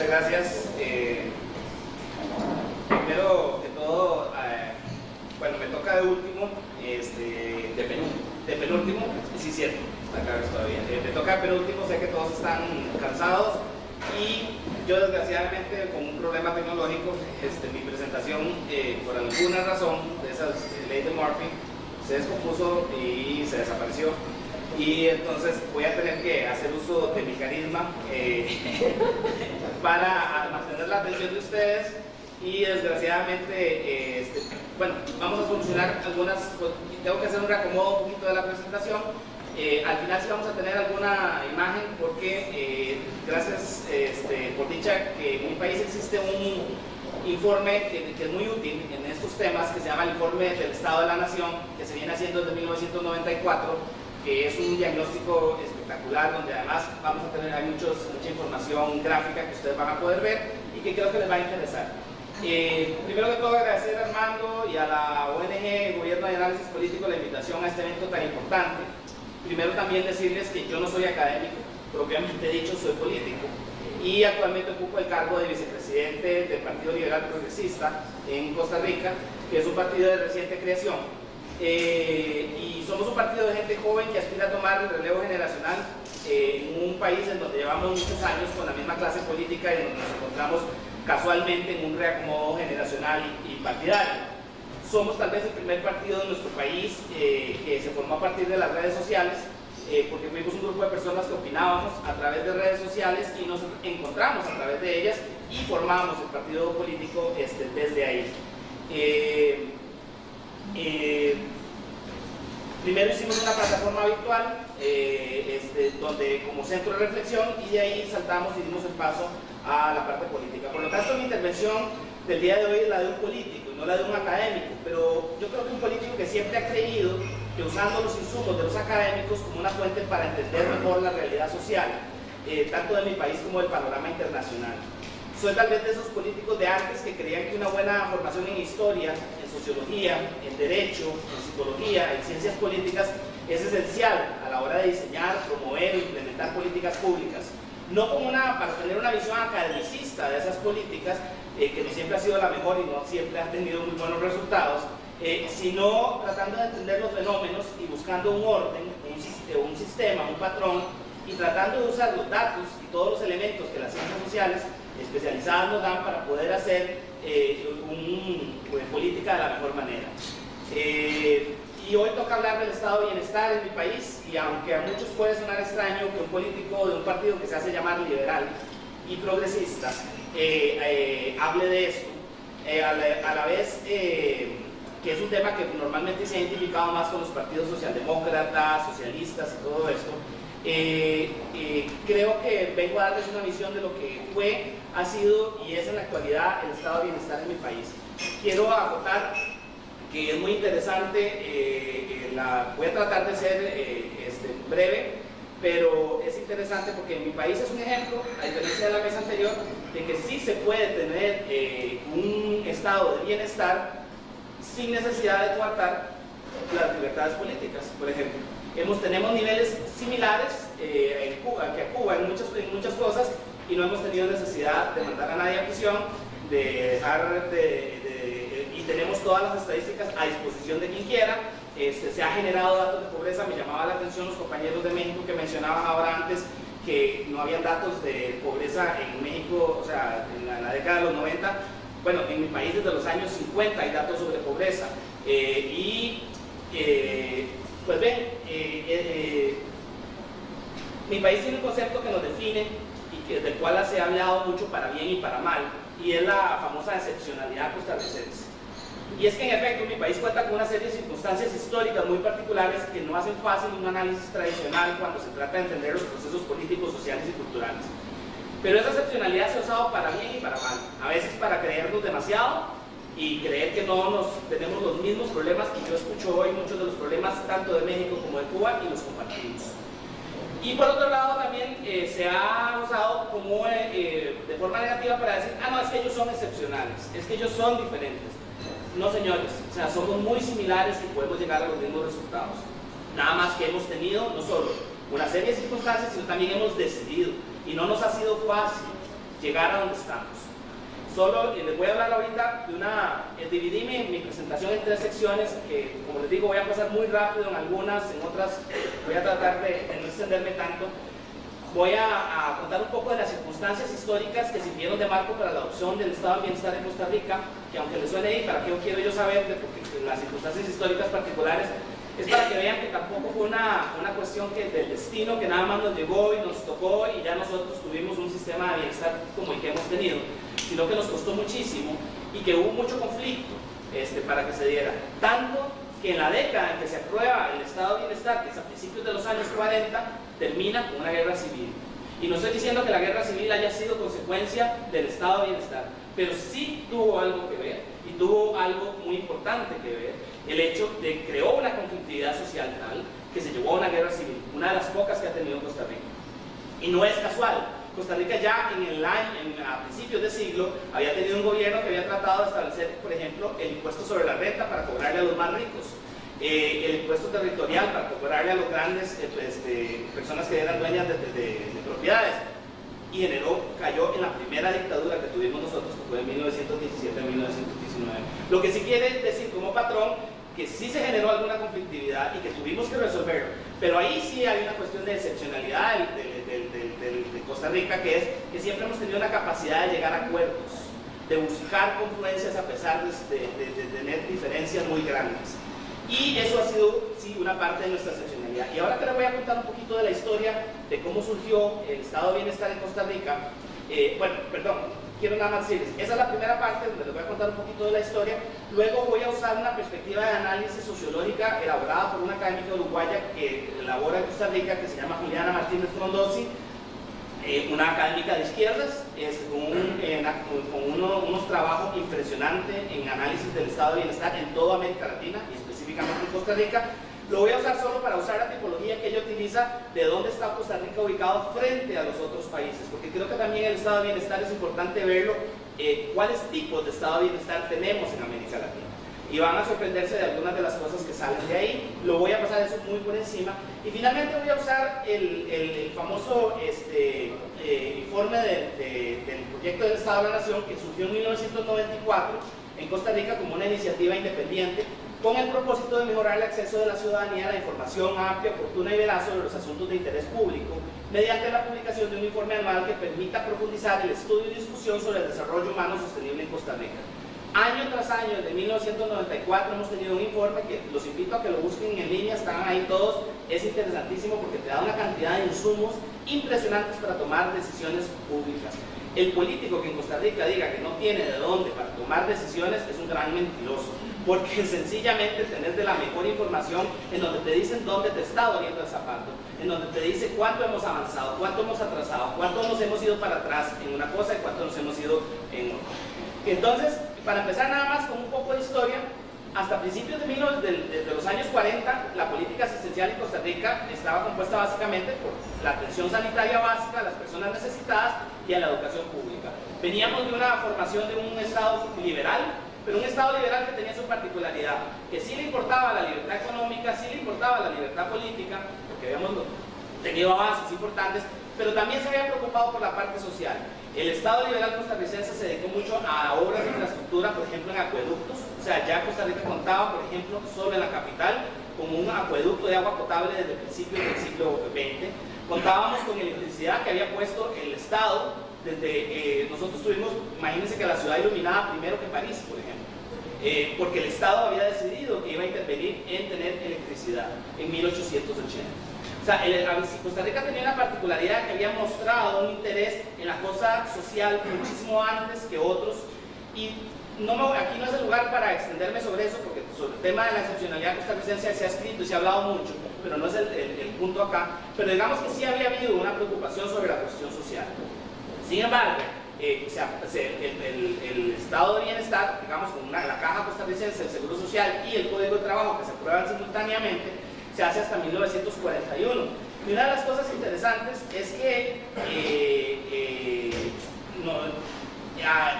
Muchas gracias. Primero que todo, bueno, me toca de último, de penúltimo, sí, cierto, acá todavía. Me toca de penúltimo, sé que todos están cansados y yo desgraciadamente con un problema tecnológico, mi presentación por alguna razón de esas ley de Murphy se descompuso y se desapareció. Y entonces voy a tener que hacer uso de mi carisma para mantener la atención de ustedes y desgraciadamente, bueno, vamos a solucionar algunas, tengo que hacer un reacomodo un poquito de la presentación. Al final sí vamos a tener alguna imagen porque gracias, por dicha, que en mi país existe un informe que es muy útil en estos temas, que se llama el Informe del Estado de la Nación, que se viene haciendo desde 1994, que es un diagnóstico espectacular, donde además vamos a tener mucha información gráfica que ustedes van a poder ver y que creo que les va a interesar. Primero que todo, agradecer a Armando y a la ONG Gobierno y Análisis Político la invitación a este evento tan importante. Primero también decirles que yo no soy académico, propiamente dicho, soy político y actualmente ocupo el cargo de vicepresidente del Partido Liberal Progresista en Costa Rica, que es un partido de reciente creación. Y somos un partido de gente joven que aspira a tomar el relevo generacional en un país en donde llevamos muchos años con la misma clase política y en donde nos encontramos casualmente en un reacomodo generacional y partidario. Somos tal vez el primer partido de nuestro país que se formó a partir de las redes sociales, porque fuimos un grupo de personas que opinábamos a través de redes sociales y nos encontramos a través de ellas y formamos el partido político desde ahí. Primero hicimos una plataforma virtual donde como centro de reflexión y de ahí saltamos y dimos el paso a la parte política. Por lo tanto, mi intervención del día de hoy es la de un político y no la de un académico, pero yo creo que un político que siempre ha creído que usando los insumos de los académicos como una fuente para entender mejor la realidad social, tanto de mi país como del panorama internacional. Soy tal vez de esos políticos de antes que creían que una buena formación en historia, en sociología, en derecho, en psicología, en ciencias políticas es esencial a la hora de diseñar, promover e implementar políticas públicas. No como para tener una visión academicista de esas políticas, que no siempre ha sido la mejor y no siempre ha tenido muy buenos resultados, sino tratando de entender los fenómenos y buscando un orden, un sistema, un patrón, y tratando de usar los datos y todos los elementos que las ciencias sociales especializadas nos dan para poder hacer política de la mejor manera. Y hoy toca hablar del estado de bienestar en mi país, y aunque a muchos puede sonar extraño que un político de un partido que se hace llamar liberal y progresista hable de esto, a la vez que es un tema que normalmente se ha identificado más con los partidos socialdemócratas, socialistas y todo esto, creo que vengo a darles una visión de lo que fue, ha sido y es en la actualidad el estado de bienestar en mi país. Quiero acotar que es muy interesante, voy a tratar de ser breve, pero es interesante porque en mi país es un ejemplo, a diferencia de la vez anterior, de que sí se puede tener un estado de bienestar sin necesidad de coartar las libertades políticas, por ejemplo. Tenemos niveles similares que a Cuba en muchas cosas, y no hemos tenido necesidad de mandar a nadie a prisión, y tenemos todas las estadísticas a disposición de quien quiera. Se ha generado datos de pobreza. Me llamaba la atención los compañeros de México que mencionaban ahora antes que no habían datos de pobreza en México, o sea, en la década de los 90. Bueno, en mi país desde los años 50 hay datos sobre pobreza. Pues ven, mi país tiene un concepto que nos define y del cual se ha hablado mucho para bien y para mal, y es la famosa excepcionalidad costarricense. Y es que en efecto mi país cuenta con una serie de circunstancias históricas muy particulares que no hacen fácil un análisis tradicional cuando se trata de entender los procesos políticos, sociales y culturales. Pero esa excepcionalidad se ha usado para bien y para mal, a veces para creernos demasiado y creer que no tenemos los mismos problemas, y yo escucho hoy muchos de los problemas tanto de México como de Cuba y los compartimos. Y por otro lado también se ha usado como de forma negativa para decir, no, es que ellos son excepcionales, es que ellos son diferentes. No, señores, o sea, somos muy similares y podemos llegar a los mismos resultados. Nada más que hemos tenido no solo una serie de circunstancias, sino también hemos decidido, y no nos ha sido fácil. llegar a donde estamos. Solo les voy a hablar ahorita de dividí mi presentación en 3 secciones, que como les digo voy a pasar muy rápido en algunas, en otras voy a tratar de no extenderme tanto. Voy a contar un poco de las circunstancias históricas que sirvieron de marco para la adopción del Estado de Bienestar en Costa Rica, que aunque les suene ahí, ¿para qué quiero yo saber? Porque las circunstancias históricas particulares es para que vean que tampoco fue una cuestión del destino que nada más nos llegó y nos tocó y ya nosotros tuvimos un sistema de bienestar como el que hemos tenido, sino que nos costó muchísimo y que hubo mucho conflicto para que se diera. Tanto que en la década en que se aprueba el Estado de Bienestar, que es a principios de los años 40, termina con una guerra civil. Y no estoy diciendo que la guerra civil haya sido consecuencia del Estado de Bienestar, pero sí tuvo algo que ver, y tuvo algo muy importante que ver, el hecho de que creó una conflictividad social tal que se llevó a una guerra civil, una de las pocas que ha tenido Costa Rica. Y no es casual. Costa Rica ya a principios de siglo había tenido un gobierno que había tratado de establecer, por ejemplo, el impuesto sobre la renta para cobrarle a los más ricos, el impuesto territorial para cobrarle a los grandes personas que eran dueñas de propiedades, y cayó en la primera dictadura que tuvimos nosotros, que fue de 1917 a 1919. Lo que sí quiere decir como patrón que sí se generó alguna conflictividad y que tuvimos que resolverlo, pero ahí sí hay una cuestión de excepcionalidad de Costa Rica, que es que siempre hemos tenido una capacidad de llegar a acuerdos, de buscar confluencias a pesar de tener diferencias muy grandes. Y eso ha sido, sí, una parte de nuestra excepcionalidad. Y ahora que les voy a contar un poquito de la historia de cómo surgió el Estado de Bienestar en Costa Rica. Quiero nada más decirles, esa es la primera parte donde les voy a contar un poquito de la historia. Luego voy a usar una perspectiva de análisis sociológica elaborada por una académica uruguaya que elabora en Costa Rica, que se llama Juliana Martínez Frondosi, una académica de izquierdas, con unos trabajos impresionantes en análisis del Estado de Bienestar en toda América Latina y específicamente en Costa Rica. Lo voy a usar solo para usar la tipología que ella utiliza de dónde está Costa Rica ubicado frente a los otros países, porque creo que también el Estado de Bienestar es importante verlo, cuáles tipos de Estado de Bienestar tenemos en América Latina. Y van a sorprenderse de algunas de las cosas que salen de ahí. Lo voy a pasar eso muy por encima. Y finalmente voy a usar el famoso informe del proyecto del Estado de la Nación, que surgió en 1994 en Costa Rica como una iniciativa independiente, con el propósito de mejorar el acceso de la ciudadanía a la información amplia, oportuna y veraz sobre los asuntos de interés público, mediante la publicación de un informe anual que permita profundizar el estudio y discusión sobre el desarrollo humano sostenible en Costa Rica. Año tras año, desde 1994, hemos tenido un informe que los invito a que lo busquen en línea, están ahí todos, es interesantísimo porque te da una cantidad de insumos impresionantes para tomar decisiones públicas. El político que en Costa Rica diga que no tiene de dónde para tomar decisiones es un gran mentiroso, porque sencillamente tenés de la mejor información en donde te dicen dónde te está doliendo el zapato, en donde te dice cuánto hemos avanzado, cuánto hemos atrasado, cuánto nos hemos ido para atrás en una cosa y cuánto nos hemos ido en otra. Entonces, para empezar nada más con un poco de historia, hasta principios de los años 40, la política asistencial en Costa Rica estaba compuesta básicamente por la atención sanitaria básica a las personas necesitadas y a la educación pública. Veníamos de una formación de un Estado liberal, pero un Estado liberal que tenía su particularidad, que sí le importaba la libertad económica, sí le importaba la libertad política, porque habíamos tenido avances importantes, pero también se había preocupado por la parte social. El Estado liberal costarricense se dedicó mucho a obras de infraestructura, por ejemplo en acueductos. O sea, ya Costa Rica contaba, por ejemplo, solo en la capital, con un acueducto de agua potable desde principios del siglo XX. Contábamos con electricidad que había puesto el Estado desde, nosotros tuvimos, imagínense que la ciudad iluminaba primero que París, por ejemplo, porque el Estado había decidido que iba a intervenir en tener electricidad en 1880. O sea, Costa Rica tenía una particularidad que había mostrado un interés en la cosa social muchísimo antes que otros, y aquí no es el lugar para extenderme sobre eso, porque sobre el tema de la excepcionalidad costarricense se ha escrito y se ha hablado mucho, pero no es el punto acá. Pero digamos que sí había habido una preocupación sobre la cuestión social. Sin embargo, el Estado de Bienestar, digamos, con la Caja Costarricense, el Seguro Social y el Código de Trabajo que se aprueban simultáneamente, se hace hasta 1941. Y una de las cosas interesantes es que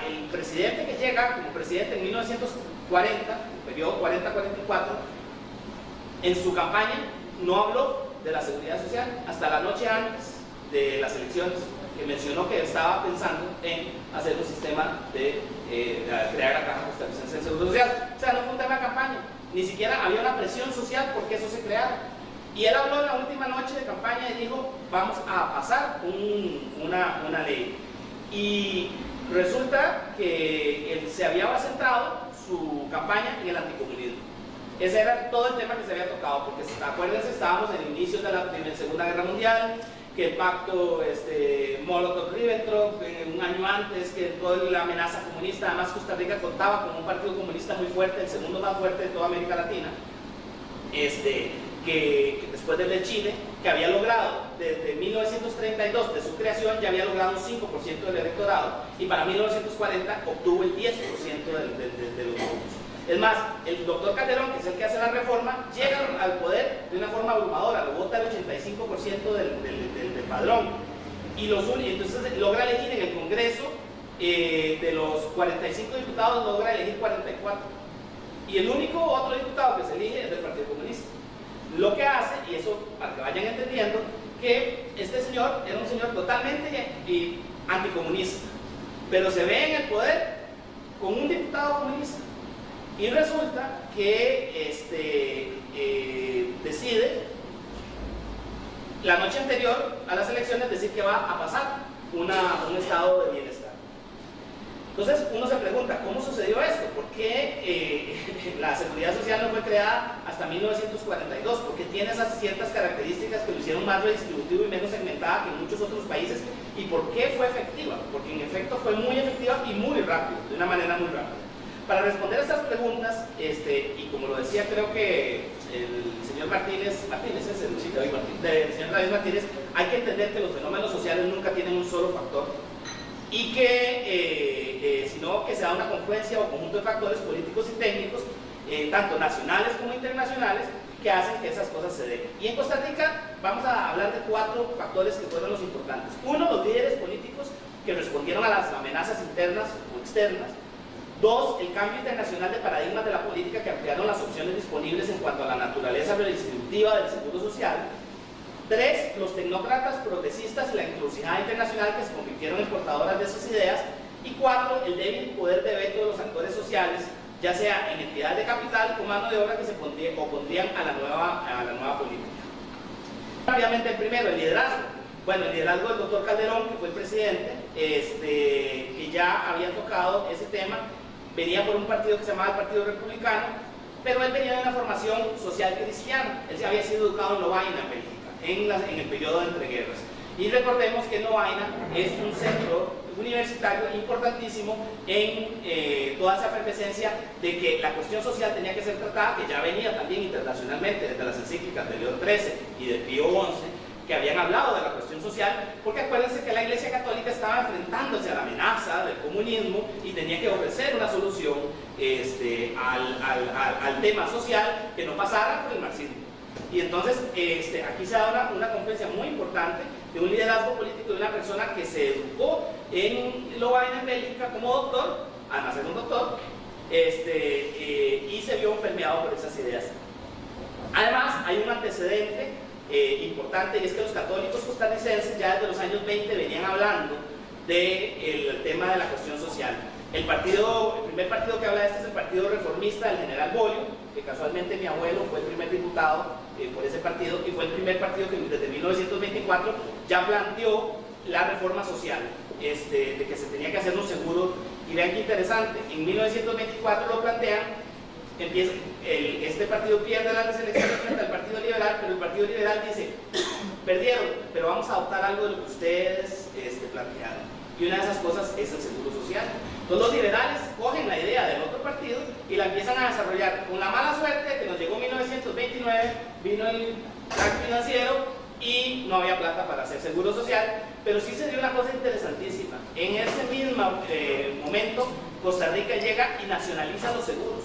el presidente que llega como presidente en 1940, el periodo 40-44, en su campaña no habló de la seguridad social hasta la noche antes de las elecciones. que mencionó que estaba pensando en hacer un sistema de crear la Caja Costarricense del Seguro Social. O sea, no fue un tema de campaña, ni siquiera había una presión social porque eso se creara. Y él habló en la última noche de campaña y dijo, vamos a pasar una ley. Y resulta que él se había centrado su campaña en el anticomunismo. Ese era todo el tema que se había tocado, porque acuérdense, estábamos en inicios de la Segunda Guerra Mundial, que el pacto Molotov-Ribbentrop, un año antes, que toda la amenaza comunista, además Costa Rica contaba con un partido comunista muy fuerte, el segundo más fuerte de toda América Latina, que después del de Chile, que había logrado desde 1932 de su creación, ya había logrado un 5% del electorado, y para 1940 obtuvo el 10% de los votos. Es más, el doctor Calderón, que es el que hace la reforma, llega al poder de una forma abrumadora, lo vota el 85% del padrón, y entonces logra elegir en el Congreso, de los 45 diputados, logra elegir 44. Y el único otro diputado que se elige es del Partido Comunista. Lo que hace, y eso para que vayan entendiendo, que este señor era un señor totalmente anticomunista, pero se ve en el poder con un diputado comunista. Y resulta que decide la noche anterior a las elecciones decir que va a pasar un estado de bienestar. Entonces uno se pregunta, ¿cómo sucedió esto? ¿Por qué la seguridad social no fue creada hasta 1942? Porque tiene esas ciertas características que lo hicieron más redistributivo y menos segmentada que en muchos otros países. ¿Y por qué fue efectiva? Porque en efecto fue muy efectiva y muy rápido, de una manera muy rápida. Para responder a estas preguntas, y como lo decía, creo que el señor Martínez es el señor David Martínez, hay que entender que los fenómenos sociales nunca tienen un solo factor, y que sino que se da una confluencia o conjunto de factores políticos y técnicos, tanto nacionales como internacionales, que hacen que esas cosas se den. Y en Costa Rica vamos a hablar de 4 factores que fueron los importantes. Uno, los líderes políticos que respondieron a las amenazas internas o externas. 2, el cambio internacional de paradigmas de la política que ampliaron las opciones disponibles en cuanto a la naturaleza redistributiva del seguro social. 3, los tecnócratas progresistas y la encrucijada internacional que se convirtieron en portadoras de esas ideas. Y 4, el débil poder de veto de los actores sociales, ya sea en entidades de capital o mano de obra que se opondrían a la nueva política. Rápidamente el primero, el liderazgo. Bueno, el liderazgo del doctor Calderón, que fue el presidente, que ya había tocado ese tema, venía por un partido que se llamaba el Partido Republicano, pero él venía de una formación social cristiana. Él se había sido educado en Lovaina, en Bélgica, en el periodo de entreguerras. Y recordemos que Lovaina es un centro universitario importantísimo en toda esa efervescencia de que la cuestión social tenía que ser tratada, que ya venía también internacionalmente desde las encíclicas de León XIII y de Pío XI, que habían hablado de la cuestión social, porque acuérdense que la Iglesia Católica estaba enfrentándose a la amenaza del comunismo y tenía que ofrecer una solución al tema social que no pasara por el marxismo. Y entonces aquí se da una confluencia muy importante de un liderazgo político de una persona que se educó en Lovaina, en Bélgica, como doctor, además era un doctor, y se vio permeado por esas ideas. Además, hay un antecedente importante, y es que los católicos costarricenses ya desde los años 20 venían hablando del tema de la cuestión social. El primer partido que habla de esto es el Partido Reformista del General Bolio, que casualmente mi abuelo fue el primer diputado por ese partido, y fue el primer partido que desde 1924 ya planteó la reforma social, de que se tenía que hacer un seguro. Y vean qué interesante, en 1924 lo plantean. Este partido pierde las elecciones frente al Partido Liberal, pero el Partido Liberal dice, perdieron, pero vamos a adoptar algo de lo que ustedes plantearon. Y una de esas cosas es el seguro social. Entonces los liberales cogen la idea del otro partido y la empiezan a desarrollar, con la mala suerte que nos llegó en 1929, vino el crack financiero y no había plata para hacer seguro social, pero sí se dio una cosa interesantísima. En ese mismo momento, Costa Rica llega y nacionaliza los seguros.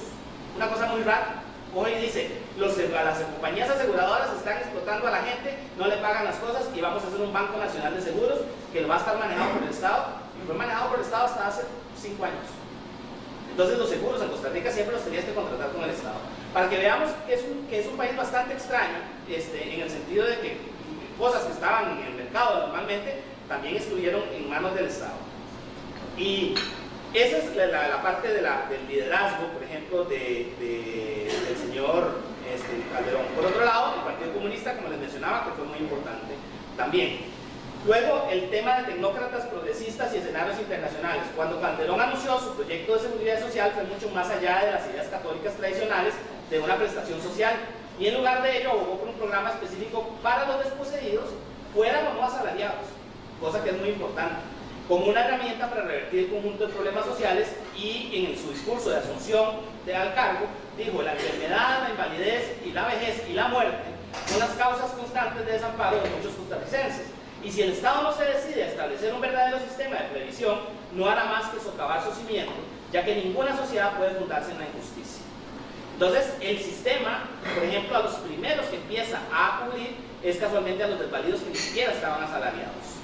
Una cosa muy rara. Hoy dice, las compañías aseguradoras están explotando a la gente, no le pagan las cosas y vamos a hacer un Banco Nacional de Seguros que va a estar manejado por el Estado, y fue manejado por el Estado hasta hace 5 años. Entonces los seguros en Costa Rica siempre los tenías que contratar con el Estado. Para que veamos que es un país bastante extraño, en el sentido de que cosas que estaban en el mercado normalmente también estuvieron en manos del Estado. Y esa es la parte del liderazgo, por ejemplo, del señor Calderón. Por otro lado, el Partido Comunista, como les mencionaba, que fue muy importante también. Luego, el tema de tecnócratas progresistas y escenarios internacionales. Cuando Calderón anunció su proyecto de seguridad social, fue mucho más allá de las ideas católicas tradicionales de una prestación social. Y en lugar de ello, abogó por un programa específico para los desposeídos, fueran o no asalariados, cosa que es muy importante, como una herramienta para revertir el conjunto de problemas sociales. Y en su discurso de asunción al cargo, dijo: la enfermedad, la invalidez y la vejez y la muerte son las causas constantes de desamparo de muchos costarricenses. Y si el Estado no se decide a establecer un verdadero sistema de previsión, no hará más que socavar su cimiento, ya que ninguna sociedad puede fundarse en la injusticia. Entonces, el sistema, por ejemplo, a los primeros que empieza a cubrir es casualmente a los desvalidos que ni siquiera estaban asalariados.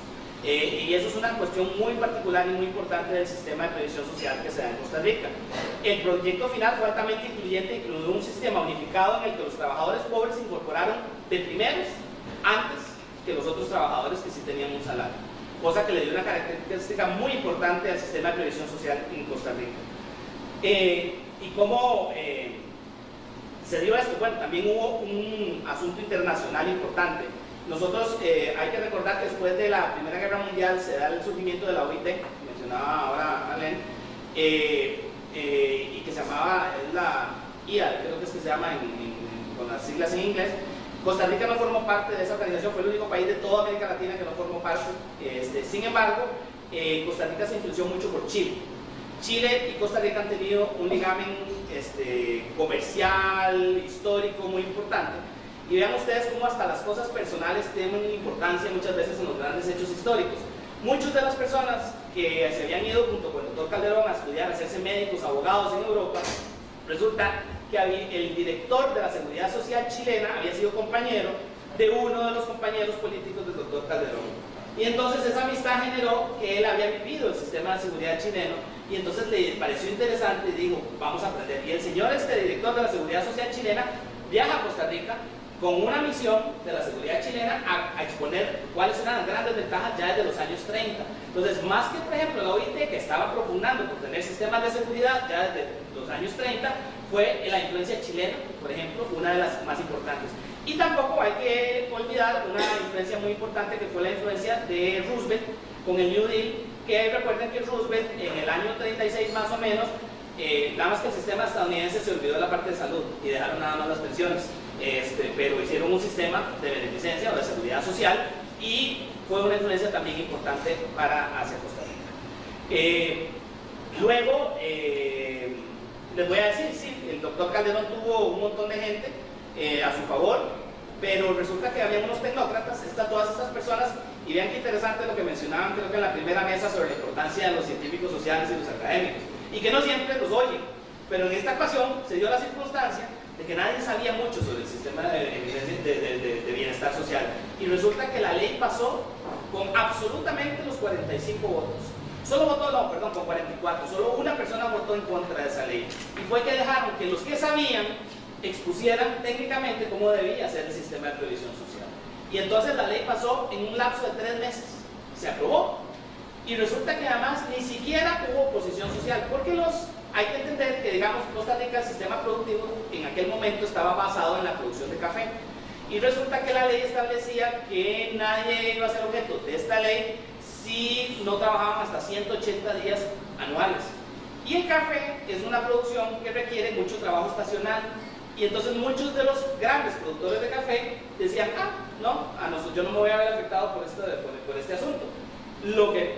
Y eso es una cuestión muy particular y muy importante del sistema de previsión social que se da en Costa Rica. El proyecto final fue altamente incluyente, incluyó un sistema unificado en el que los trabajadores pobres se incorporaron de primeros antes que los otros trabajadores que sí tenían un salario, cosa que le dio una característica muy importante al sistema de previsión social en Costa Rica. ¿Y cómo se dio esto? Bueno, también hubo un asunto internacional importante. Nosotros hay que recordar que después de la Primera Guerra Mundial se da el surgimiento de la OIT, que mencionaba ahora Alén, y que se llamaba la IA, creo que es que se llama con las siglas en inglés. Costa Rica no formó parte de esa organización, fue el único país de toda América Latina que no formó parte. Sin embargo, Costa Rica se influenció mucho por Chile. Chile y Costa Rica han tenido un ligamen comercial, histórico muy importante. Y vean ustedes cómo hasta las cosas personales tienen importancia muchas veces en los grandes hechos históricos. Muchas de las personas que se habían ido junto con el doctor Calderón a estudiar, a hacerse médicos, abogados en Europa, resulta que el director de la Seguridad Social chilena había sido compañero de uno de los compañeros políticos del doctor Calderón. Y entonces esa amistad generó que él había vivido el sistema de seguridad chileno, y entonces le pareció interesante y dijo: vamos a aprender. Y el señor director de la Seguridad Social chilena viaja a Costa Rica con una misión de la seguridad chilena a exponer cuáles eran las grandes ventajas ya desde los años 30. Entonces, más que por ejemplo la OIT, que estaba propugnando por tener sistemas de seguridad ya desde los años 30, fue la influencia chilena, por ejemplo, una de las más importantes. Y tampoco hay que olvidar una influencia muy importante que fue la influencia de Roosevelt con el New Deal, que recuerden que Roosevelt en el año 36 más o menos, nada más que el sistema estadounidense se olvidó de la parte de salud y dejaron nada más las pensiones, pero hicieron un sistema de beneficencia o de seguridad social, y fue una influencia también importante hacia Costa Rica. Luego, les voy a decir, sí, el doctor Calderón tuvo un montón de gente a su favor, pero resulta que había unos tecnócratas, todas estas personas, y vean qué interesante lo que mencionaban, creo que en la primera mesa, sobre la importancia de los científicos sociales y los académicos, y que no siempre los oyen, pero en esta ocasión se dio la circunstancia de que nadie sabía mucho sobre el sistema de bienestar social, y resulta que la ley pasó con absolutamente los 45 votos. Solo votó, no, perdón, con 44, solo una persona votó en contra de esa ley, y fue que dejaron que los que sabían expusieran técnicamente cómo debía ser el sistema de previsión social. Y entonces la ley pasó en un lapso de 3 meses, se aprobó, y resulta que además ni siquiera hubo oposición social, porque hay que entender que, digamos, Costa Rica, el sistema productivo en aquel momento estaba basado en la producción de café, y resulta que la ley establecía que nadie iba a ser objeto de esta ley si no trabajaban hasta 180 días anuales. Y el café es una producción que requiere mucho trabajo estacional, y entonces muchos de los grandes productores de café decían: no, yo no me voy a ver afectado por este asunto.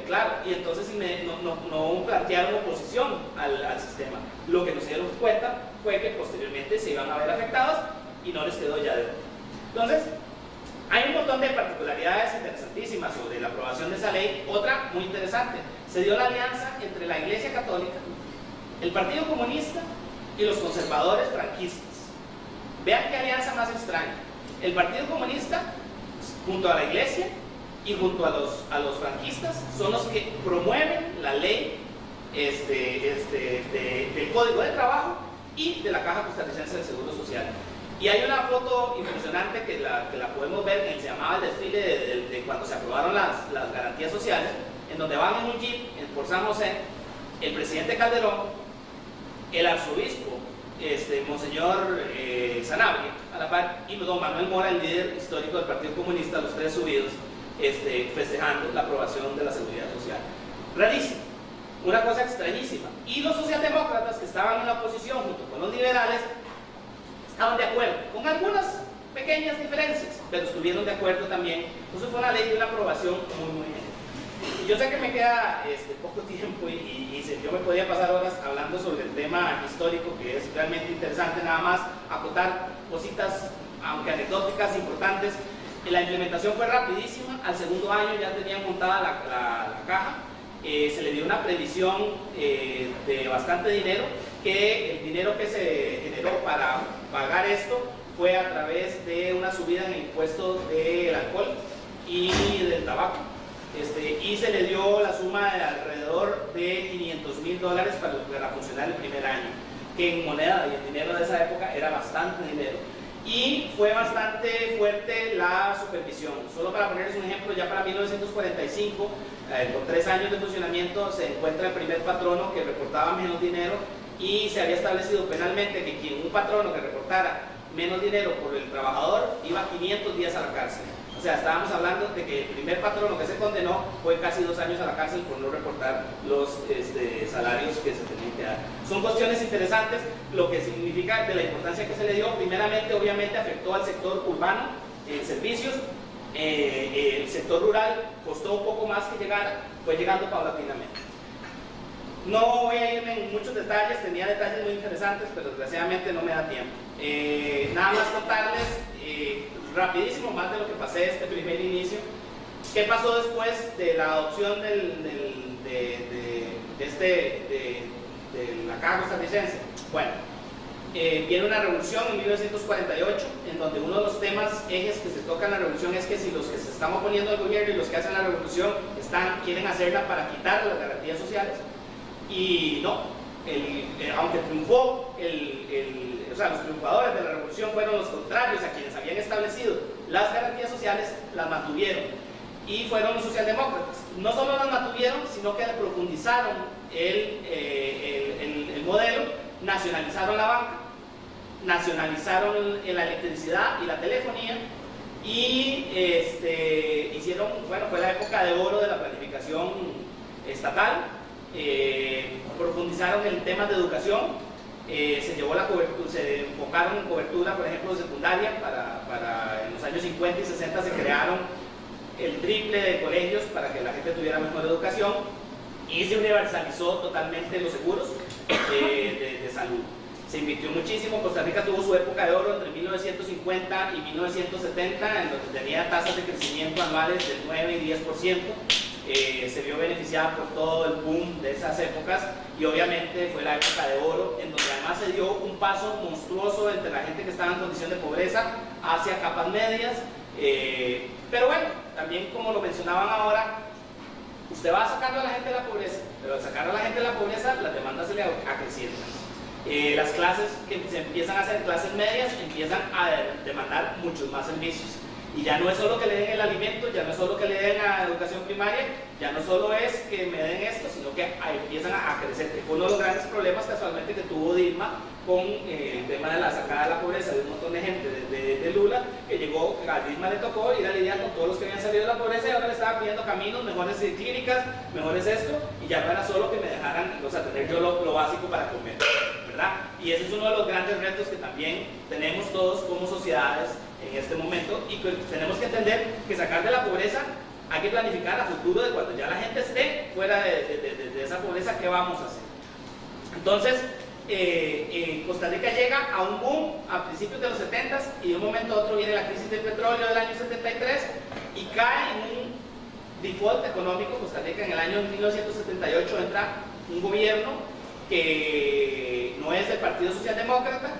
Claro, y entonces no plantearon oposición al sistema. Lo que no se dieron cuenta fue que posteriormente se iban a ver afectados y no les quedó ya de otra. Entonces, hay un montón de particularidades interesantísimas sobre la aprobación de esa ley. Otra muy interesante: se dio la alianza entre la Iglesia Católica, el Partido Comunista y los conservadores franquistas. Vean qué alianza más extraña. El Partido Comunista, junto a la Iglesia y junto a los franquistas, son los que promueven la ley del Código de Trabajo y de la Caja Costarricense del Seguro Social. Y hay una foto impresionante que la podemos ver, que se llamaba el desfile de cuando se aprobaron las garantías sociales, en donde van en un jeep por San José, el presidente Calderón, el arzobispo, Monseñor Sanabria, a la par, y don Manuel Mora, el líder histórico del Partido Comunista, los tres subidos, festejando la aprobación de la seguridad social. Rarísimo, una cosa extrañísima. Y los socialdemócratas, que estaban en la oposición junto con los liberales, estaban de acuerdo, con algunas pequeñas diferencias, pero estuvieron de acuerdo también. Entonces fue una ley de una aprobación muy general. Yo sé que me queda poco tiempo y yo me podría pasar horas hablando sobre el tema histórico, que es realmente interesante. Nada más acotar cositas, aunque anecdóticas, importantes. La implementación fue rapidísima, al segundo año ya tenían montada la caja. Se le dio una previsión de bastante dinero, que el dinero que se generó para pagar esto fue a través de una subida en el impuesto del alcohol y del tabaco. Y se le dio la suma de alrededor de $500,000 para funcionar el primer año, que en moneda y en dinero de esa época era bastante dinero. Y fue bastante fuerte la supervisión. Solo para ponerles un ejemplo, ya para 1945, con 3 años de funcionamiento, se encuentra el primer patrono que reportaba menos dinero y se había establecido penalmente que un patrono que reportara menos dinero por el trabajador iba 500 días a la cárcel. O sea, estábamos hablando de que el primer patrono que se condenó fue casi 2 años a la cárcel por no reportar los salarios que se tenían que dar. Son cuestiones interesantes, lo que significa de la importancia que se le dio. Primeramente, obviamente, afectó al sector urbano, servicios. El sector rural costó un poco más que llegara, fue llegando paulatinamente. No voy a irme en muchos detalles, tenía detalles muy interesantes, pero desgraciadamente no me da tiempo. Nada más contarles rapidísimo, más de lo que pasé este primer inicio. ¿Qué pasó después de la adopción de la Caja Costarricense? Bueno, viene una revolución en 1948, en donde uno de los temas, ejes que se tocan en la revolución es que si los que se están oponiendo al gobierno y los que hacen la revolución quieren hacerla para quitar las garantías sociales. Y no, aunque triunfó, los triunfadores de la revolución fueron los contrarios a quienes habían establecido las garantías sociales, las mantuvieron, y fueron los socialdemócratas. No solo las mantuvieron, sino que profundizaron el modelo, nacionalizaron la banca, nacionalizaron la electricidad y la telefonía, y hicieron, bueno, fue la época de oro de la planificación estatal. Profundizaron en temas de educación, se enfocaron en cobertura, por ejemplo, secundaria, en los años 50 y 60 se crearon el triple de colegios para que la gente tuviera mejor educación, y se universalizó totalmente los seguros de salud. Se invirtió muchísimo. Costa Rica tuvo su época de oro entre 1950 y 1970, en donde tenía tasas de crecimiento anuales del 9 y 10%. Se vio beneficiada por todo el boom de esas épocas, y obviamente fue la época de oro, en donde además se dio un paso monstruoso entre la gente que estaba en condición de pobreza hacia capas medias. Pero bueno, también como lo mencionaban ahora, usted va sacando a la gente de la pobreza, pero al sacar a la gente de la pobreza, las demandas se le acrecientan. Las clases que se empiezan a hacer, clases medias, empiezan a demandar muchos más servicios. Y ya no es solo que le den el alimento, ya no es solo que le den la educación primaria, ya no solo es que me den esto, sino que empiezan a crecer. Fue uno de los grandes problemas casualmente que tuvo Dilma con el tema de la sacada de la pobreza de un montón de gente de Lula, que llegó, a Dilma le tocó ir a lidiar con todos los que habían salido de la pobreza, y ahora le estaba pidiendo caminos, mejores clínicas, mejores esto, y ya no era solo que me dejaran, tener yo lo básico para comer, ¿verdad? Y ese es uno de los grandes retos que también tenemos todos como sociedades en este momento, y pues tenemos que entender que sacar de la pobreza hay que planificar a futuro, de cuando ya la gente esté fuera de esa pobreza, ¿qué vamos a hacer? Entonces, Costa Rica llega a un boom a principios de los 70s, y de un momento a otro viene la crisis del petróleo del año 73 y cae en un default económico. Costa Rica en el año 1978 entra un gobierno que no es del Partido Socialdemócrata,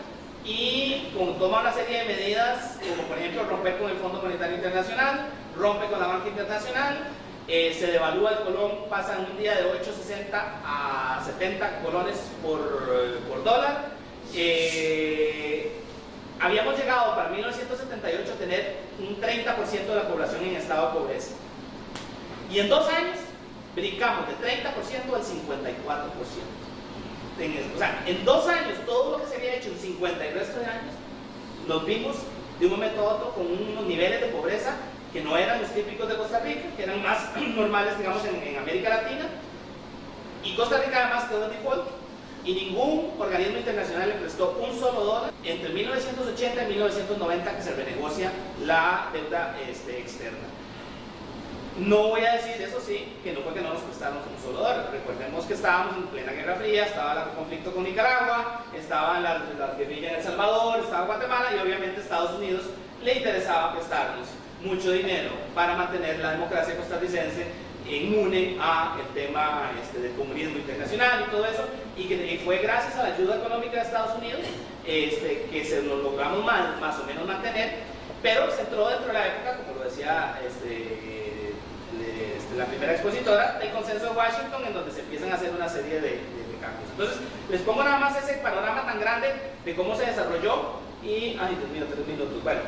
y toma una serie de medidas, como por ejemplo romper con el Fondo Monetario Internacional, rompe con la banca internacional, se devalúa el colón, pasa en un día de 8.60 a 70 colones por dólar. habíamos llegado para 1978 a tener un 30% de la población en estado de pobreza. Y en 2 años brincamos de 30% al 54%. O sea, en 2 años, todo lo que se había hecho en 50 y el resto de años, nos vimos de un momento a otro con unos niveles de pobreza que no eran los típicos de Costa Rica, que eran más normales, digamos, en América Latina. Y Costa Rica además quedó en default, y ningún organismo internacional le prestó un solo dólar entre 1980 y 1990 que se renegocia la deuda externa. No voy a decir, eso sí, que no fue que no nos prestaron un solo dólar. Recordemos que estábamos en plena Guerra Fría, estaba el conflicto con Nicaragua, estaba la guerrilla en El Salvador, estaba Guatemala, y obviamente Estados Unidos le interesaba prestarnos mucho dinero para mantener la democracia costarricense inmune a el tema del comunismo internacional y todo eso, y fue gracias a la ayuda económica de Estados Unidos que se lo logramos más o menos mantener, pero se entró dentro de la época, como lo decía la primera expositora, del consenso de Washington, en donde se empiezan a hacer una serie de cambios. Entonces, les pongo nada más ese panorama tan grande de cómo se desarrolló, y, ay Dios mío, 3 minutos, bueno,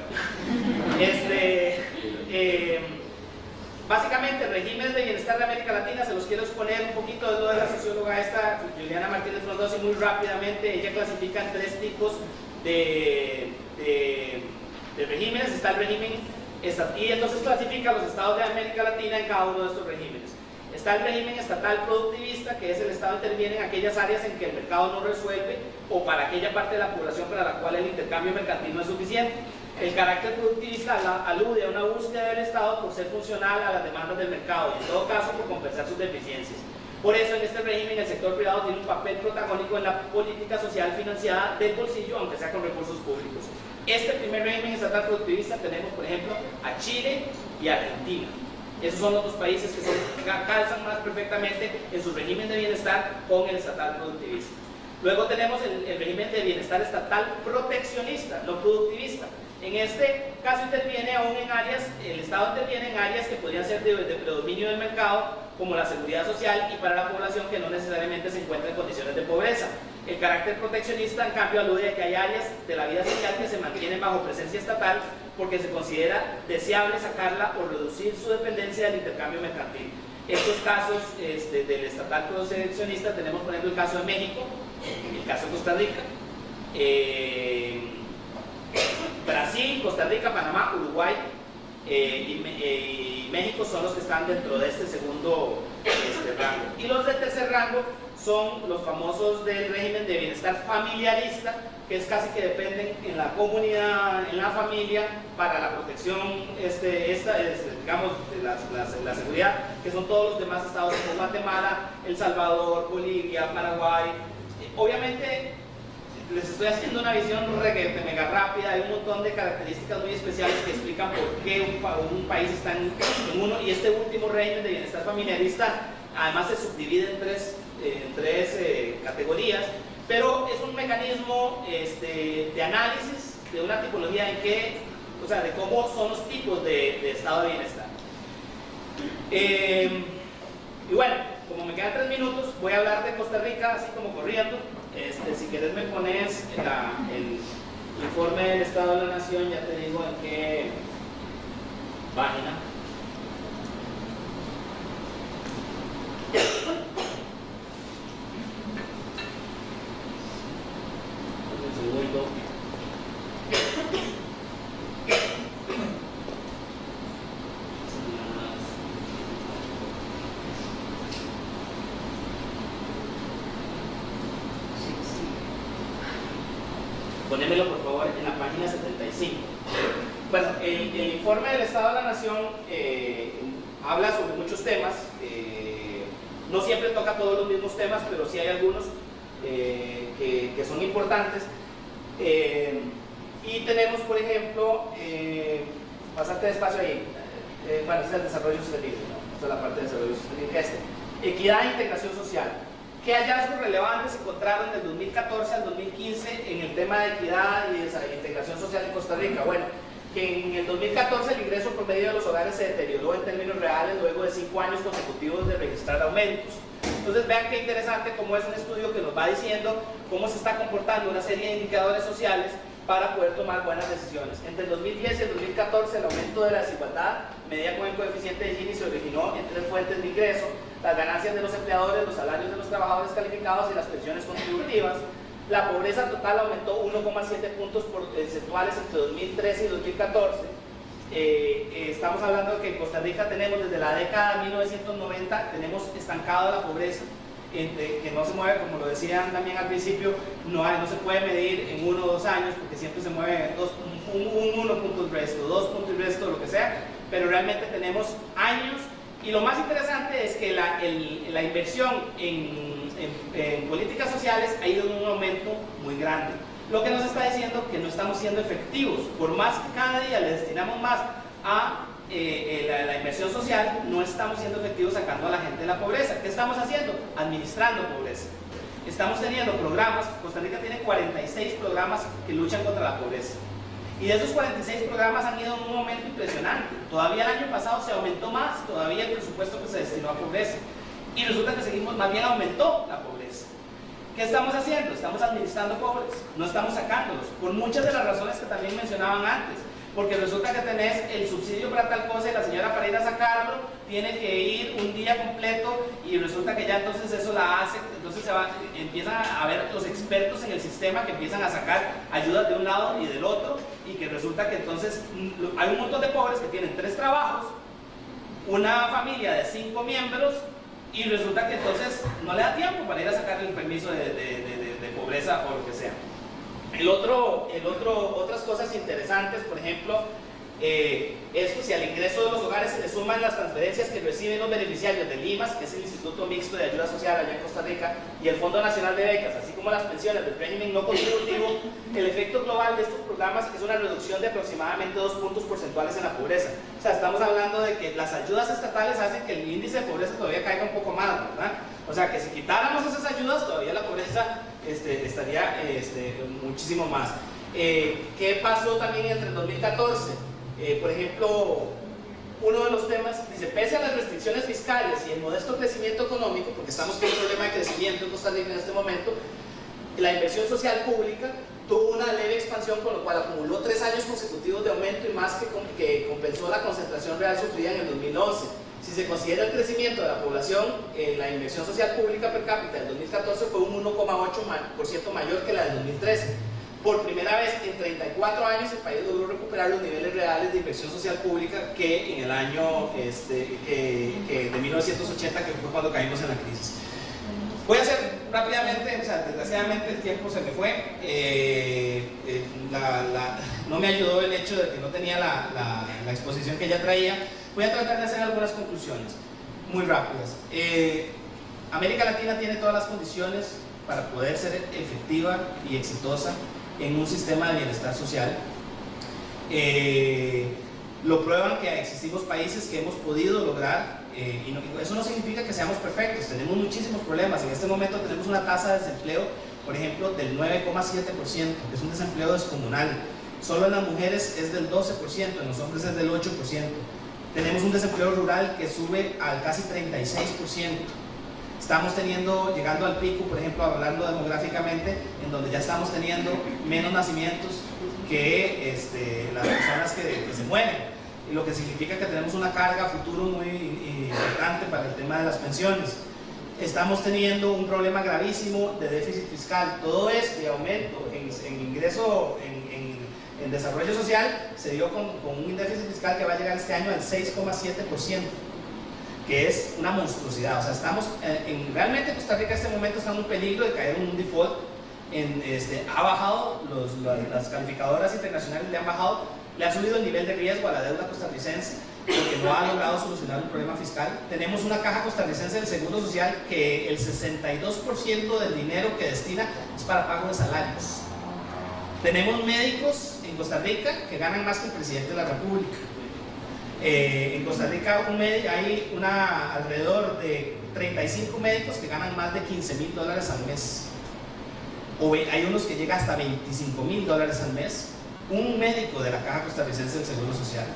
básicamente, regímenes de bienestar de América Latina, se los quiero exponer un poquito de toda la socióloga esta, Juliana Martínez Frondosi, muy rápidamente. Ella clasifica en 3 tipos de regímenes. Está el régimen, y entonces clasifica los estados de América Latina en cada uno de estos regímenes. Está el régimen estatal productivista, que es el estado que interviene en aquellas áreas en que el mercado no resuelve, o para aquella parte de la población para la cual el intercambio mercantil no es suficiente. El carácter productivista alude a una búsqueda del Estado por ser funcional a las demandas del mercado y en todo caso por compensar sus deficiencias. Por eso en este régimen el sector privado tiene un papel protagónico en la política social financiada del bolsillo, aunque sea con recursos públicos. Este primer régimen estatal productivista tenemos, por ejemplo, a Chile y a Argentina. Esos son los 2 países que calzan más perfectamente en su régimen de bienestar con el estatal productivista. Luego tenemos el régimen de bienestar estatal proteccionista, no productivista. En este caso interviene aún en áreas, el Estado interviene en áreas que podrían ser de predominio del mercado, como la seguridad social, y para la población que no necesariamente se encuentra en condiciones de pobreza. El carácter proteccionista, en cambio, alude a que hay áreas de la vida social que se mantienen bajo presencia estatal porque se considera deseable sacarla o reducir su dependencia del intercambio mercantil. Estos casos del estatal proteccionista tenemos, por ejemplo, el caso de México, el caso de Costa Rica, Brasil, Costa Rica, Panamá, Uruguay y México son los que están dentro de este segundo rango. Y los del tercer rango son los famosos del régimen de bienestar familiarista, que es casi que dependen en la comunidad, en la familia, para la protección digamos, de la seguridad, que son todos los demás estados como Guatemala, El Salvador, Bolivia, Paraguay. Obviamente les estoy haciendo una visión mega rápida, hay un montón de características muy especiales que explican por qué un país está en uno, y este último régimen de bienestar familiarista además se subdivide en tres categorías, pero es un mecanismo de análisis de una tipología de cómo son los tipos de estado de bienestar. Y bueno, como me quedan 3 minutos, voy a hablar de Costa Rica así como corriendo. Si quieres me pones el informe del Estado de la Nación, ya te digo en qué página. Un segundo. Ponémelo por favor en la página 75. Bueno, el informe del Estado de la Nación habla sobre muchos temas, no siempre toca todos los mismos temas, pero sí hay algunos que son importantes. Y tenemos, por ejemplo, bastante despacio ahí, bueno, este es el desarrollo sostenible, ¿no? Esta es la parte de desarrollo sostenible, equidad e integración social. ¿Qué hallazgos relevantes se encontraron del 2014 al 2015 en el tema de equidad y de integración social en Costa Rica? Bueno, que en el 2014 el ingreso promedio de los hogares se deterioró en términos reales luego de 5 años consecutivos de registrar aumentos. Entonces vean qué interesante cómo es un estudio que nos va diciendo cómo se está comportando una serie de indicadores sociales para poder tomar buenas decisiones. Entre el 2010 y el 2014 el aumento de la desigualdad medida con el coeficiente de Gini se originó en 3 fuentes de ingreso: las ganancias de los empleadores, los salarios de los trabajadores calificados y las pensiones contributivas. La pobreza total aumentó 1,7 puntos porcentuales entre 2013 y 2014. Estamos hablando de que en Costa Rica tenemos desde la década de 1990, tenemos estancado la pobreza, que no se mueve, como lo decían también al principio, no se puede medir en 1 o 2 años, porque siempre se mueve un 1 punto el resto, 2 puntos el resto, lo que sea, pero realmente tenemos años. Y lo más interesante es que la inversión en políticas sociales ha ido en un aumento muy grande, lo que nos está diciendo que no estamos siendo efectivos. Por más que cada día le destinamos más a la inversión social, no estamos siendo efectivos sacando a la gente de la pobreza. ¿Qué estamos haciendo? Administrando pobreza. Estamos teniendo programas, Costa Rica tiene 46 programas que luchan contra la pobreza. Y de esos 46 programas han ido en un aumento impresionante. Todavía el año pasado se aumentó más, todavía el presupuesto que se destinó a pobreza. Y resulta que seguimos, más bien aumentó la pobreza. ¿Qué estamos haciendo? Estamos administrando pobres, no estamos sacándolos, por muchas de las razones que también mencionaban antes. Porque resulta que tenés el subsidio para tal cosa y la señora, para ir a sacarlo tiene que ir un día completo, y resulta que ya entonces eso la hace, entonces empiezan a haber los expertos en el sistema que empiezan a sacar ayudas de un lado y del otro, y que resulta que entonces hay un montón de pobres que tienen 3 trabajos, una familia de 5 miembros, y resulta que entonces no le da tiempo para ir a sacar el permiso de pobreza o lo que sea. Otras cosas interesantes, por ejemplo, esto, si al ingreso de los hogares se le suman las transferencias que reciben los beneficiarios del IMAS, que es el Instituto Mixto de Ayuda Social allá en Costa Rica, y el Fondo Nacional de Becas, así como las pensiones del régimen no contributivo, el efecto global de estos programas es una reducción de aproximadamente 2 puntos porcentuales en la pobreza. O sea, estamos hablando de que las ayudas estatales hacen que el índice de pobreza todavía caiga un poco más, ¿verdad? O sea, que si quitáramos esas ayudas, todavía la pobreza estaría muchísimo más. ¿Qué pasó también entre el 2014? Por ejemplo, uno de los temas dice: pese a las restricciones fiscales y el modesto crecimiento económico, porque estamos con un problema de crecimiento en Costa Rica en este momento, la inversión social pública tuvo una leve expansión, con lo cual acumuló 3 años consecutivos de aumento, y más que compensó la concentración real sufrida en el 2011. Si se considera el crecimiento de la población, la inversión social pública per cápita del 2014 fue un 1,8% mayor que la del 2013. Por primera vez en 34 años el país logró recuperar los niveles reales de inversión social pública que en el año de 1980, que fue cuando caímos en la crisis. Voy a hacer rápidamente, o sea, desgraciadamente el tiempo se me fue, no me ayudó el hecho de que no tenía la exposición que ya traía. Voy a tratar de hacer algunas conclusiones muy rápidas. América Latina tiene todas las condiciones para poder ser efectiva y exitosa en un sistema de bienestar social. Lo prueban que existimos países que hemos podido lograr, y eso no significa que seamos perfectos, tenemos muchísimos problemas. En este momento tenemos una tasa de desempleo, por ejemplo, del 9,7%, que es un desempleo descomunal. Solo en las mujeres es del 12%, en los hombres es del 8%. Tenemos un desempleo rural que sube al casi 36%. Estamos llegando al pico, por ejemplo, hablando demográficamente, en donde ya estamos teniendo menos nacimientos que las personas que se mueren, y lo que significa que tenemos una carga a futuro muy importante para el tema de las pensiones. Estamos teniendo un problema gravísimo de déficit fiscal. Todo este aumento en ingreso en desarrollo social se dio con un déficit fiscal que va a llegar este año al 6,7%, que es una monstruosidad. O sea, realmente Costa Rica en este momento está en un peligro de caer en un default. Ha bajado, las calificadoras internacionales le han bajado, le ha subido el nivel de riesgo a la deuda costarricense, porque no ha logrado solucionar un problema fiscal. Tenemos una caja costarricense del Seguro Social que el 62% del dinero que destina es para pago de salarios. Tenemos médicos en Costa Rica que ganan más que el presidente de la República. En Costa Rica hay alrededor de 35 médicos que ganan más de $15,000 al mes. O hay unos que llegan hasta $25,000 al mes. Un médico de la Caja Costarricense del Seguro Social.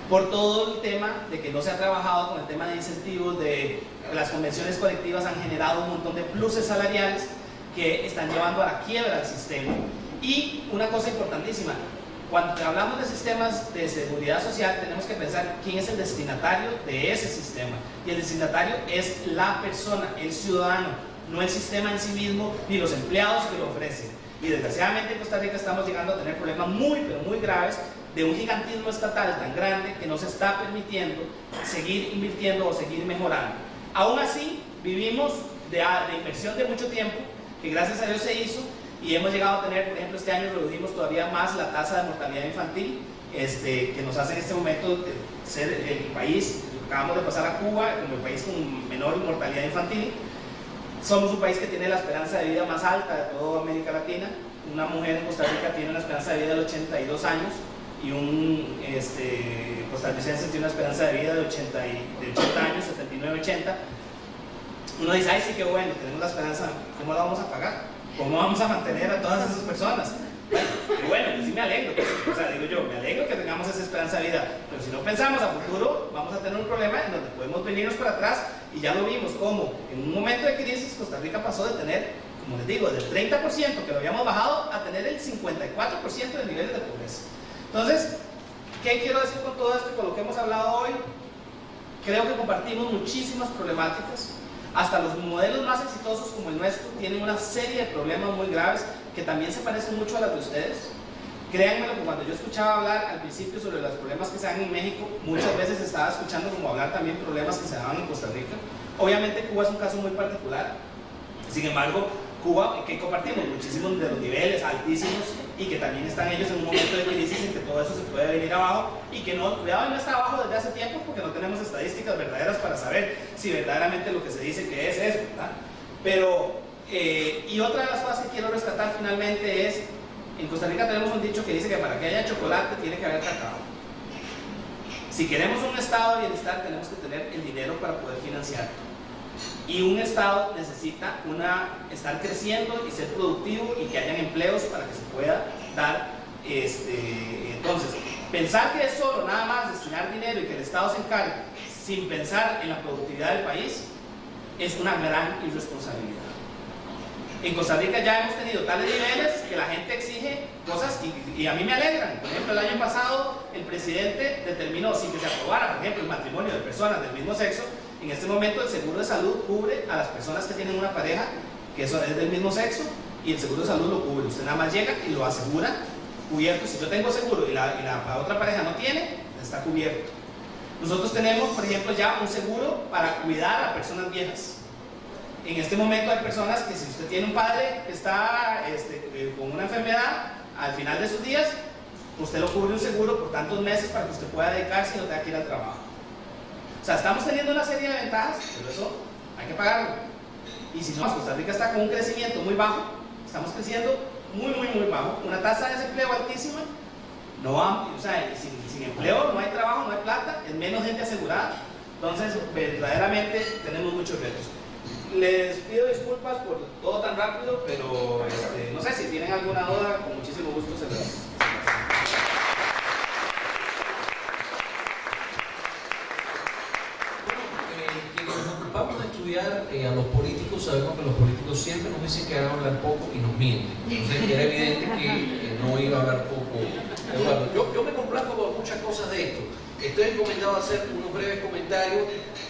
Por todo el tema de que no se ha trabajado con el tema de incentivos, de las convenciones colectivas han generado un montón de pluses salariales que están llevando a la quiebra del sistema. Y una cosa importantísima, cuando hablamos de sistemas de seguridad social, tenemos que pensar quién es el destinatario de ese sistema. Y el destinatario es la persona, el ciudadano, no el sistema en sí mismo, ni los empleados que lo ofrecen. Y desgraciadamente en Costa Rica estamos llegando a tener problemas muy, pero muy graves de un gigantismo estatal tan grande que no se está permitiendo seguir invirtiendo o seguir mejorando. Aún así, vivimos de inversión de mucho tiempo, que gracias a Dios se hizo, y hemos llegado a tener, por ejemplo, este año redujimos todavía más la tasa de mortalidad infantil, que nos hace en este momento ser el país, acabamos de pasar a Cuba como el país con menor mortalidad infantil. Somos un país que tiene la esperanza de vida más alta de toda América Latina. Una mujer en Costa Rica tiene una esperanza de vida de 82 años y un costarricense tiene una esperanza de vida de 80 años, 79, 80. Uno dice, ay sí, qué bueno, tenemos la esperanza, ¿cómo la vamos a pagar? ¿Cómo vamos a mantener a todas esas personas? Bueno, yo sí me alegro, o sea, digo yo, me alegro que tengamos esa esperanza de vida, pero si no pensamos a futuro, vamos a tener un problema en donde podemos venirnos para atrás, y ya lo vimos como en un momento de crisis Costa Rica pasó de tener, como les digo, del 30% que lo habíamos bajado a tener el 54% de niveles de pobreza. Entonces, ¿qué quiero decir con todo esto y con lo que hemos hablado hoy? Creo que compartimos muchísimas problemáticas. Hasta los modelos más exitosos como el nuestro tienen una serie de problemas muy graves que también se parecen mucho a las de ustedes. Créanme que cuando yo escuchaba hablar al principio sobre los problemas que se dan en México, muchas veces estaba escuchando como hablar también problemas que se daban en Costa Rica. Obviamente Cuba es un caso muy particular, sin embargo Cuba, que compartimos muchísimos de los niveles altísimos y que también están ellos en un momento de crisis en que todo eso se puede venir abajo y que no, cuidado, no está abajo desde hace tiempo porque no tenemos estadísticas verdaderas para saber si verdaderamente lo que se dice que es eso, ¿verdad? Pero, y otra de las cosas que quiero rescatar finalmente es, en Costa Rica tenemos un dicho que dice que para que haya chocolate tiene que haber cacao. Si queremos un estado de bienestar tenemos que tener el dinero para poder financiarlo. Y un estado necesita estar creciendo y ser productivo y que hayan empleos para que se pueda dar. Entonces, pensar que es solo nada más destinar dinero y que el estado se encargue sin pensar en la productividad del país es una gran irresponsabilidad. En Costa Rica ya hemos tenido tales niveles que la gente exige cosas y a mí me alegran. Por ejemplo, el año pasado el presidente determinó, sin que se aprobara, por ejemplo, el matrimonio de personas del mismo sexo. En este momento el seguro de salud cubre a las personas que tienen una pareja que es del mismo sexo, y el seguro de salud lo cubre. Usted nada más llega y lo asegura cubierto. Si yo tengo seguro y la otra pareja no tiene, está cubierto. Nosotros tenemos, por ejemplo, ya un seguro para cuidar a personas viejas. En este momento hay personas que si usted tiene un padre que está con una enfermedad, al final de sus días, usted lo cubre un seguro por tantos meses para que usted pueda dedicarse y no tenga que ir al trabajo. O sea, estamos teniendo una serie de ventajas, pero eso hay que pagarlo. Y si no, Costa Rica está con un crecimiento muy bajo, estamos creciendo muy bajo, una tasa de desempleo altísima, o sea, sin empleo no hay trabajo, no hay plata, es menos gente asegurada. Entonces, verdaderamente tenemos muchos retos. Les pido disculpas por todo tan rápido, pero no sé si tienen alguna duda, con muchísimo gusto se las... Vamos a estudiar a los políticos, sabemos que los políticos siempre nos dicen que van a hablar poco y nos mienten. Entonces era evidente que no iba a hablar poco Eduardo. Yo me complazco con muchas cosas de esto. Estoy encomendado a hacer unos breves comentarios.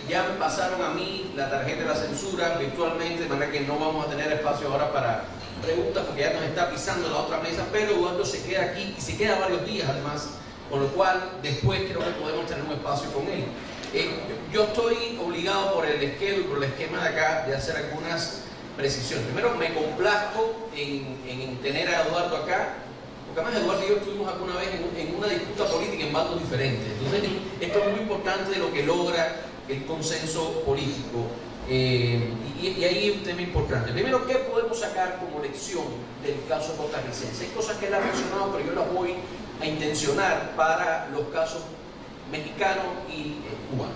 Ya me pasaron a mí la tarjeta de la censura virtualmente, de manera que no vamos a tener espacio ahora para preguntas porque ya nos está pisando la otra mesa, pero Eduardo se queda aquí y se queda varios días además, con lo cual después creo que podemos tener un espacio con él. Yo estoy obligado por el esquema de acá de hacer algunas precisiones. Primero, me complazco en tener a Eduardo acá, porque además Eduardo y yo estuvimos alguna vez en una disputa política en bandos diferentes. Entonces, esto es muy importante de lo que logra el consenso político. Y ahí hay un tema importante. Primero, ¿qué podemos sacar como lección del caso costarricense? Hay cosas que él ha mencionado, pero yo las voy a intencionar para los casos mexicano y cubano.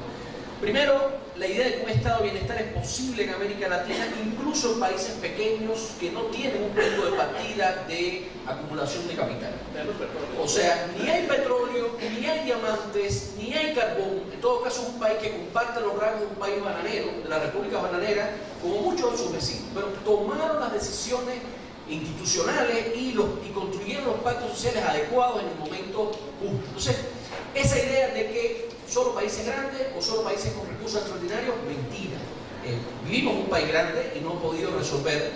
Primero, la idea de que un estado de bienestar es posible en América Latina, incluso en países pequeños que no tienen un punto de partida de acumulación de capital. O sea, ni hay petróleo, ni hay diamantes, ni hay carbón. En todo caso, es un país que comparte los rasgos de un país bananero, de la República Bananera, como muchos de sus vecinos. Pero tomaron las decisiones institucionales y construyeron los pactos sociales adecuados en el momento justo. Entonces, esa idea de que solo países grandes o solo países con recursos extraordinarios, mentira. Vivimos en un país grande y no hemos podido resolver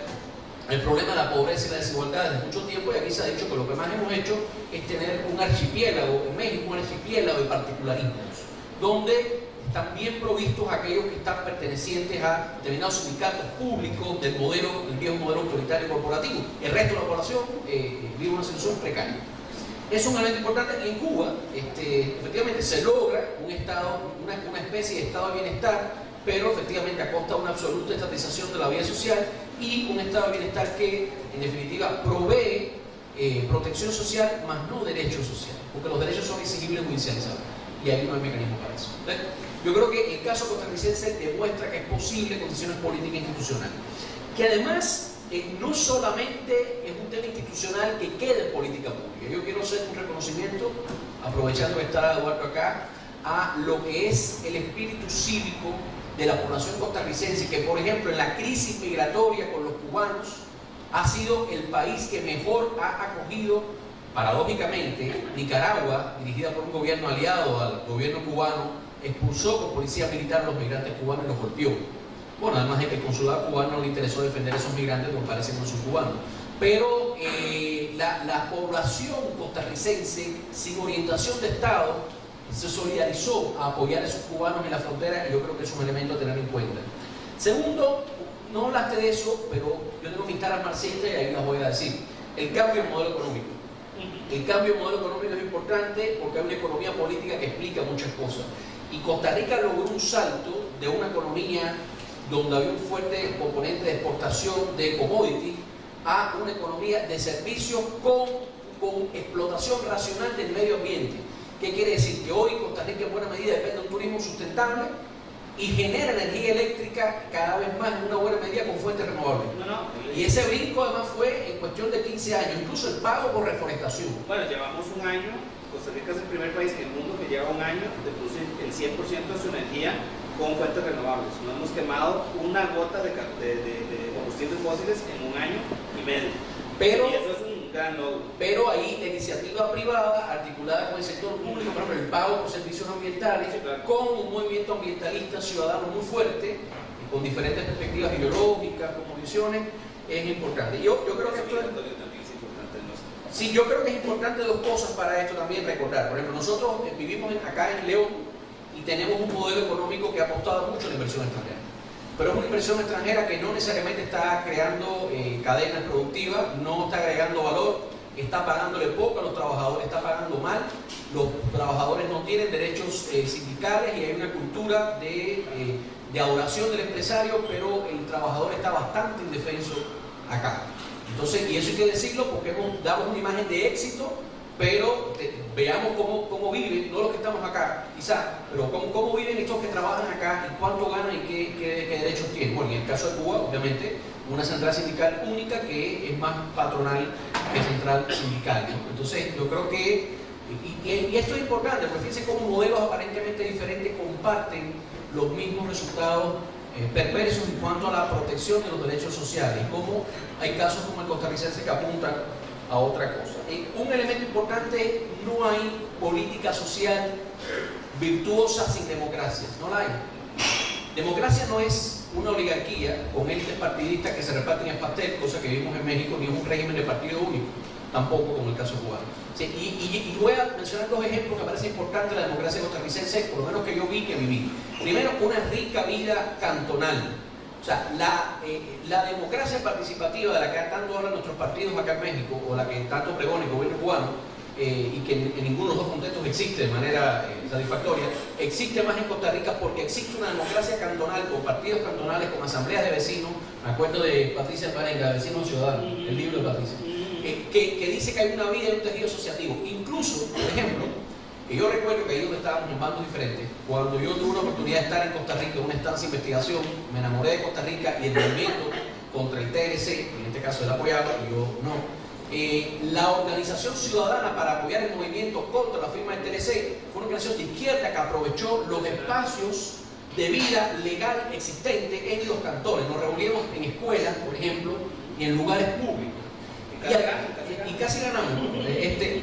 el problema de la pobreza y la desigualdad desde mucho tiempo, y aquí se ha dicho que lo que más hemos hecho es tener un archipiélago, en México un archipiélago de particularismos, donde están bien provistos aquellos que están pertenecientes a determinados sindicatos públicos del viejo modelo autoritario corporativo. El resto de la población vive una situación precaria. Es un elemento importante. En Cuba, efectivamente, se logra un estado, una especie de estado de bienestar, pero efectivamente a costa de una absoluta estatización de la vida social y un estado de bienestar que, en definitiva, provee protección social, más no derechos sociales, porque los derechos son exigibles judicializados y ahí no hay mecanismo para eso. Yo creo que el caso costarricense demuestra que es posible condiciones políticas e institucionales, que además no solamente es un tema institucional que quede en política pública. Yo quiero hacer un reconocimiento, aprovechando que está Eduardo acá, a lo que es el espíritu cívico de la población costarricense, que por ejemplo en la crisis migratoria con los cubanos ha sido el país que mejor ha acogido, paradójicamente. Nicaragua, dirigida por un gobierno aliado al gobierno cubano, expulsó con policía militar a los migrantes cubanos y los golpeó. Bueno, además de que el consulado cubano no le interesó defender a esos migrantes porque parece que no son cubanos. Pero la población costarricense, sin orientación de Estado, se solidarizó a apoyar a esos cubanos en la frontera, y yo creo que es un elemento a tener en cuenta. Segundo, no hablaste de eso, pero yo tengo mis taras marxistas y ahí las voy a decir. El cambio de modelo económico. El cambio de modelo económico es importante porque hay una economía política que explica muchas cosas. Y Costa Rica logró un salto de una economía donde había un fuerte componente de exportación de commodity a una economía de servicios con explotación racional del medio ambiente. ¿Qué quiere decir? Que hoy Costa Rica en buena medida depende de un turismo sustentable y genera energía eléctrica cada vez más en una buena medida con fuentes renovables. Y ese brinco además fue en cuestión de 15 años, incluso el pago por reforestación. Bueno, llevamos un año, Costa Rica es el primer país en el mundo que lleva un año de producir el 100% de su energía con fuentes renovables. No hemos quemado una gota de combustibles fósiles en un año y medio. Y eso es un gran logro. Pero ahí la iniciativa privada, articulada con el sector público, por ejemplo, el pago por servicios ambientales, sí, claro, con un movimiento ambientalista ciudadano muy fuerte, con diferentes perspectivas ideológicas, como visiones, es importante. Yo creo que esto sí, yo creo que es importante dos cosas para esto también recordar. Por ejemplo, nosotros vivimos acá en León y tenemos un modelo económico que ha apostado mucho a la inversión extranjera. Pero es una inversión extranjera que no necesariamente está creando cadenas productivas, no está agregando valor, está pagándole poco a los trabajadores, está pagando mal, los trabajadores no tienen derechos sindicales y hay una cultura de adoración del empresario, pero el trabajador está bastante indefenso acá. Entonces, y eso hay que decirlo porque damos una imagen de éxito, pero veamos cómo viven, no los que estamos acá, quizás, pero cómo viven estos que trabajan acá y cuánto ganan y qué derechos tienen. Bueno, en el caso de Cuba, obviamente, una central sindical única que es más patronal que central sindical, ¿no? Entonces, yo creo que, y esto es importante, porque fíjense cómo modelos aparentemente diferentes comparten los mismos resultados perversos en cuanto a la protección de los derechos sociales, y cómo hay casos como el costarricense que apuntan a otra cosa. Un elemento importante: no hay política social virtuosa sin democracia, no la hay. Democracia no es una oligarquía con élites partidistas que se reparten el pastel, cosa que vivimos en México, ni es un régimen de partido único, tampoco como el caso cubano. Sí, y voy a mencionar dos ejemplos que me parecen importantes de la democracia costarricense, por lo menos que yo vi, que viví. Primero, una rica vida cantonal. O sea, la democracia participativa de la que tanto hablan nuestros partidos acá en México, o la que tanto pregona el gobierno cubano, y que en ninguno de los dos contextos existe de manera satisfactoria, existe más en Costa Rica porque existe una democracia cantonal, con partidos cantonales, con asambleas de vecinos. Me acuerdo de Patricia Alvarenga, Vecinos Ciudadanos, el libro de Patricia, que dice que hay una vida y un tejido asociativo. Incluso, por ejemplo, que yo recuerdo que ahí donde estábamos en bandos diferentes, cuando yo tuve una oportunidad de estar en Costa Rica en una estancia de investigación, me enamoré de Costa Rica y el movimiento contra el TLC, en este caso él apoyaba y yo no. La organización ciudadana para apoyar el movimiento contra la firma del TLC fue una organización de izquierda que aprovechó los espacios de vida legal existentes en los cantones. Nos reuníamos en escuelas, por ejemplo, y en lugares públicos. Y casi ganamos, ¿no?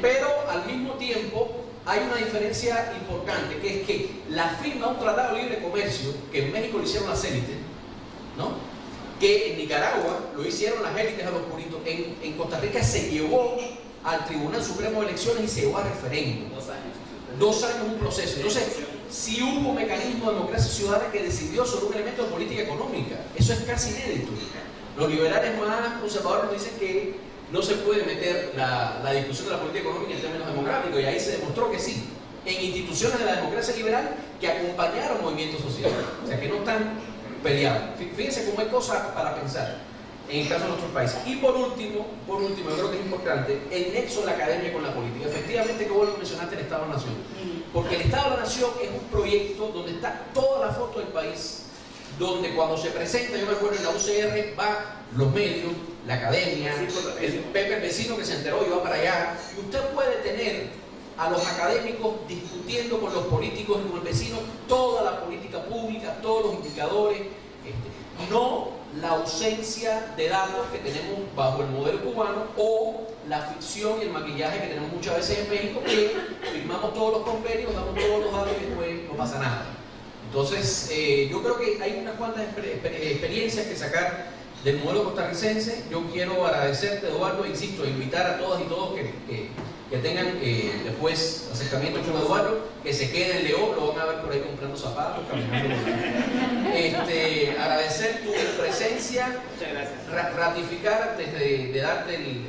Pero al mismo tiempo hay una diferencia importante, que es que la firma de un tratado de libre comercio, que en México lo hicieron las élites, ¿no? Que en Nicaragua lo hicieron las élites a los puritos, en Costa Rica se llevó al Tribunal Supremo de Elecciones y se llevó a referéndum. 2 años. 2 años un proceso. Entonces, si hubo un mecanismo de democracia ciudadana que decidió sobre un elemento de política económica, eso es casi inédito. Los liberales más conservadores nos dicen que no se puede meter la discusión de la política económica en términos democráticos, y ahí se demostró que sí, en instituciones de la democracia liberal que acompañaron movimientos sociales, o sea que no están peleados. Fíjense cómo hay cosas para pensar en el caso de nuestros países. Y por último, yo creo que es importante el nexo de la academia con la política. Efectivamente, que vos lo mencionaste, el Estado-Nación, porque el Estado-Nación es un proyecto donde está toda la foto del país, donde cuando se presenta, yo me acuerdo en la UCR, va los medios, la academia, el Pepe el vecino que se enteró y va para allá, y usted puede tener a los académicos discutiendo con los políticos y con el vecino toda la política pública, todos los indicadores, no la ausencia de datos que tenemos bajo el modelo cubano o la ficción y el maquillaje que tenemos muchas veces en México, que firmamos todos los convenios, damos todos los datos y después no pasa nada. Entonces, yo creo que hay unas cuantas experiencias que sacar del modelo costarricense. Yo quiero agradecerte, Eduardo, insisto, invitar a todas y todos que tengan después acercamiento con Eduardo, que se queden en León, lo van a ver por ahí comprando zapatos, caminando. Agradecer tu presencia. Muchas gracias. Ratificar antes de darte el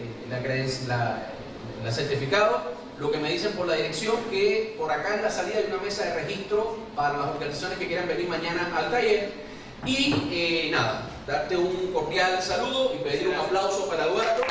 certificado, lo que me dicen por la dirección, que por acá en la salida hay una mesa de registro para las organizaciones que quieran venir mañana al taller. Y nada, darte un cordial saludo y pedir un aplauso para Eduardo.